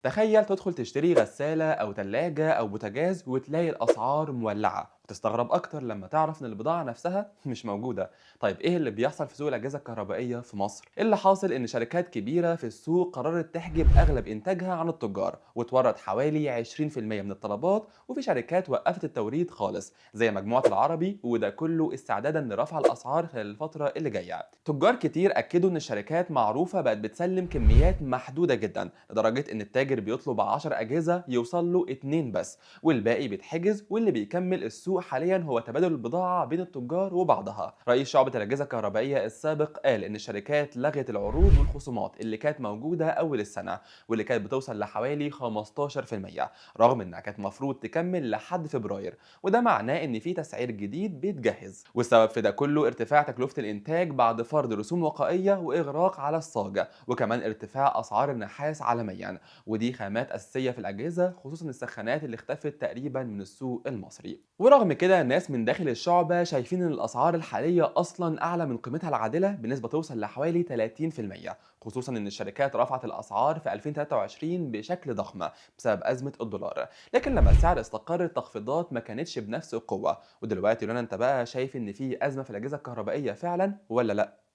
تخيل تدخل تشتري غسالة أو تلاجة أو بوتاجاز وتلاقي الأسعار مولعة، وتستغرب أكتر لما تعرف إن البضاعة نفسها مش موجودة. طيب إيه اللي بيحصل في سوق الأجهزة الكهربائية في مصر؟ اللي حاصل إن شركات كبيرة في السوق قررت تحجب أغلب إنتاجها عن التجار وتورد حوالي 20% من الطلبات، وفي شركات وقفت التوريد خالص زي مجموعة العربي، وده كله استعدادا لرفع الأسعار خلال الفترة اللي جاية. تجار كتير أكدوا إن الشركات معروفة بقت بتسلم كميات محدودة جدا، لدرجة إن التاجر بيطلب 10 أجهزة يوصل له 2 بس، والباقي بيتحجز، واللي بيكمل السوق حاليا هو تبادل البضاعة بين التجار وبعضها. رئيس شعبة الأجهزة الكهربائية السابق قال إن الشركات لغت العروض والخصومات اللي كانت موجودة أول السنة، واللي كانت بتوصل لحوالي 15%، رغم إنها كانت مفروض تكمل لحد فبراير. وده معناه إن في تسعير جديد بيتجهز، والسبب في ده كله ارتفاع تكلفة الإنتاج بعد فرض رسوم وقائية وإغراق على الصاج، وكمان ارتفاع أسعار النحاس عالميا، ودي خامات أساسية في الأجهزة، خصوصا السخانات اللي اختفت تقريبا من السوق المصري. ورغم كده الناس من داخل الشعبة شايفين إن الأسعار الحالية أصلا أعلى من قيمتها العادلة بنسبة توصل لحوالي 30%، خصوصا إن الشركات رفعت الأسعار في 2023 بشكل ضخم بسبب أزمة الدولار. لكن لما السعر استقر التخفيضات ما كانتش بنفس القوة. ودلوقتي لونا، أنت بقى شايف إن في أزمة في الأجهزة الكهربائية فعلا ولا لأ؟